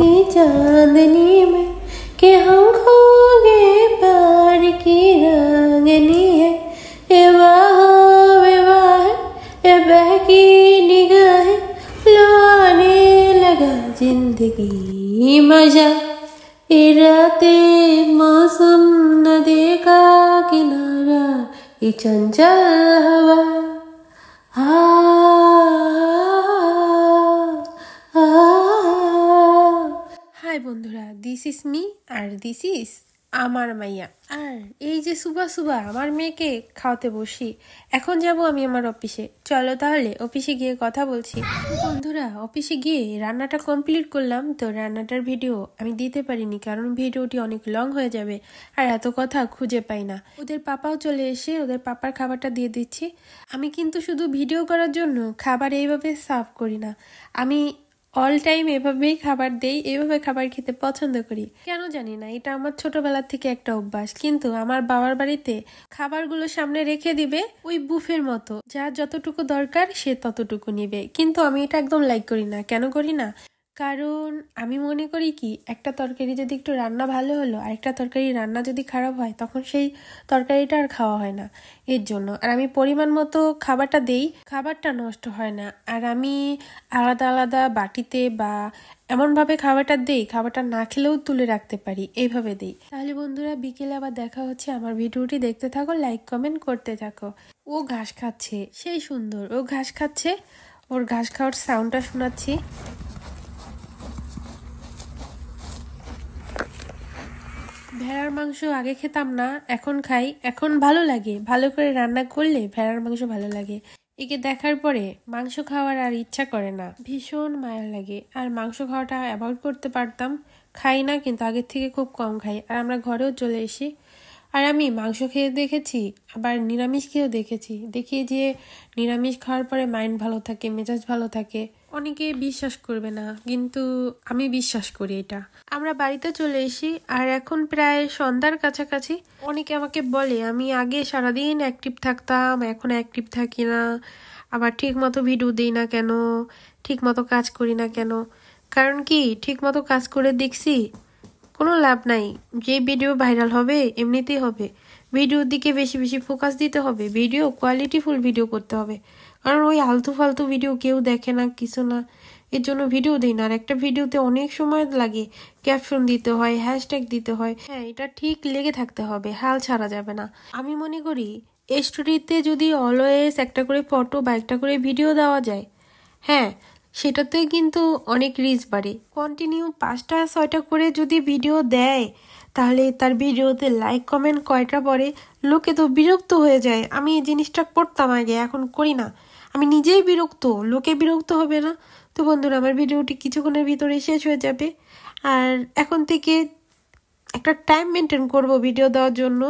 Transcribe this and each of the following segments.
की चांदनी में कि हम खो गए प्यार की रागनी है। ये वाह ये बहकी निगाहें लुभाने लगा जिंदगी मजा। ये रातें मौसम नदी का किनारा ये चंचल हवा। হাই বন্ধুরা, দিস ইজ মি আর দিস ইজ আমার মাইয়া। আর এই যে সুবা সুবা আমার মেয়েকে খাওয়াতে বসি, এখন যাব আমি আমার অফিসে। চলো তাহলে অফিসে গিয়ে কথা বলছি। বন্ধুরা, অফিসে গিয়ে রান্নাটা কমপ্লিট করলাম, তো রান্নাটার ভিডিও আমি দিতে পারিনি কারণ ভিডিওটি অনেক লং হয়ে যাবে আর এত কথা খুঁজে পাই না। ওদের পাপাও চলে এসে ওদের পাপার খাবারটা দিয়ে দিচ্ছি। আমি কিন্তু শুধু ভিডিও করার জন্য খাবার এইভাবে সার্ভ করি না, আমি অল টাইম এভাবেই খাবার দেই, এভাবে খাবার খেতে পছন্দ করি। কেন জানি না, এটা আমার ছোটবেলার থেকে একটা অভ্যাস। কিন্তু আমার বাবার বাড়িতে খাবারগুলো সামনে রেখে দিবে ওই বুফের মতো, যার যতটুকু দরকার সে ততটুকু নিবে। কিন্তু আমি এটা একদম লাইক করি না। কেন করি না? কারণ আমি মনে করি কি, একটা তরকারি যদি একটু রান্না ভালো হলো আর একটা তরকারি রান্না যদি খারাপ হয় তখন সেই তরকারিটা আর খাওয়া হয় না, এর জন্য। আর আমি পরিমাণ মতো খাবারটা দেই, খাবারটা নষ্ট হয় না। আর আমি আলাদা আলাদা বাটিতে বা এমনভাবে খাবারটা দেই, খাবারটা না খেলেও তুলে রাখতে পারি, এইভাবে দেই। তাহলে বন্ধুরা, বিকেলে আবার দেখা হচ্ছে। আমার ভিডিওটি দেখতে থাকো, লাইক কমেন্ট করতে থাকো। ও ঘাস খাচ্ছে, সেই সুন্দর ও ঘাস খাচ্ছে। ওর ঘাস খাওয়ার সাউন্ডটা শোনাচ্ছি। ভেড়ার মাংস আগে খেতাম না, এখন খাই, এখন ভালো লাগে। ভালো করে রান্না করলে ভেড়ার মাংস ভালো লাগে। একে দেখার পরে মাংস খাওয়ার আর ইচ্ছা করে না, ভীষণ মায়া লাগে। আর মাংস খাওয়াটা অ্যাভয়েড করতে পারতাম, খাই না, কিন্তু আগের থেকে খুব কম খাই। আর আমরা ঘরেও চলে এসি। আর আমি মাংস খেয়ে দেখেছি, আবার নিরামিষ খেয়েও দেখেছি। দেখি যে নিরামিষ খাওয়ার পরে মাইন্ড ভালো থাকে, মেজাজ ভালো থাকে। অনেকে বিশ্বাস করবে না, কিন্তু আমি বিশ্বাস করি এটা। আমরা বাড়িতে চলে এসি আর এখন প্রায় সন্ধ্যার কাছাকাছি। অনেকে আমাকে বলে আমি আগে সারাদিন অ্যাক্টিভ থাকতাম, এখন অ্যাক্টিভ থাকি না, আবার ঠিক মতো ভিডিও দিই না কেন, ঠিক মতো কাজ করি না কেন। কারণ কি, ঠিক মতো কাজ করে দেখছি কোনো লাভ নাই। যে ভিডিও ভাইরাল হবে এমনিতেই হবে, ভিডিওর দিকে বেশি বেশি ফোকাস দিতে হবে, ভিডিও কোয়ালিটিফুল ভিডিও করতে হবে। কারণ ওই আলতু ফালতু ভিডিও কেউ দেখে না, কিছু না, এর জন্য ভিডিও দিই না। আর একটা ভিডিওতে অনেক সময় লাগে, ক্যাপশন দিতে হয়, হ্যাশট্যাগ দিতে হয়। হ্যাঁ, এটা ঠিক লেগে থাকতে হবে, হাল ছাড়া যাবে না। আমি মনে করি এই স্টোরিতে যদি অলওয়েজ একটা করে ফটো বা একটা করে ভিডিও দেওয়া যায়, হ্যাঁ, সেটাতে কিন্তু অনেক রিচ বাড়ে। কন্টিনিউ 5টা 6টা করে যদি ভিডিও দেয়, তাহলে তার ভিডিওতে লাইক কমেন্ট কয়টা পড়ে, লোকে তো বিরক্ত হয়ে যায়। আমি এই জিনিসটা করতাম আগে, এখন করি না। আমি নিজেই বিরক্ত, লোকে বিরক্ত হবে না। তো বন্ধুরা, আমার ভিডিওটি কিছুক্ষণের ভিতরে শেষ হয়ে যাবে। আর এখন থেকে একটা টাইম মেনটেন করব ভিডিও দেওয়ার জন্য।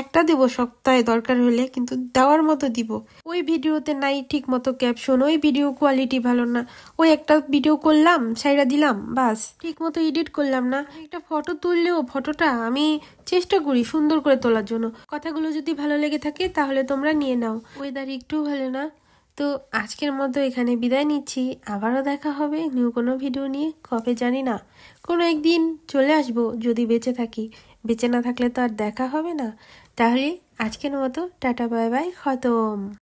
একটা দেব সপ্তাহে দরকার হলে, কিন্তু দেওয়ার মতো দিব। ওই ভিডিওতে নাই ঠিক মতো ক্যাপশন, ওই ভিডিও কোয়ালিটি ভালো না, ওই একটা ভিডিও করলাম ছাইড়া দিলাম, বাস ঠিক মতো এডিট করলাম না। একটা ফটো তুললেও ফটোটা আমি চেষ্টা করি সুন্দর করে তোলার জন্য। কথাগুলো যদি ভালো লেগে থাকে তাহলে তোমরা নিয়ে নাও। ওয়েদার একটু ভালো না। তো আজকের মতো এখানে বিদায় নিচ্ছি। আবারও দেখা হবে নিউ কোনো ভিডিও নিয়ে, কবে জানি না। কোনো একদিন চলে আসবো যদি বেঁচে থাকি। বেঁচে না থাকলে তো আর দেখা হবে না। তাহলে আজকের মতো টাটা বাই বাই, খতম।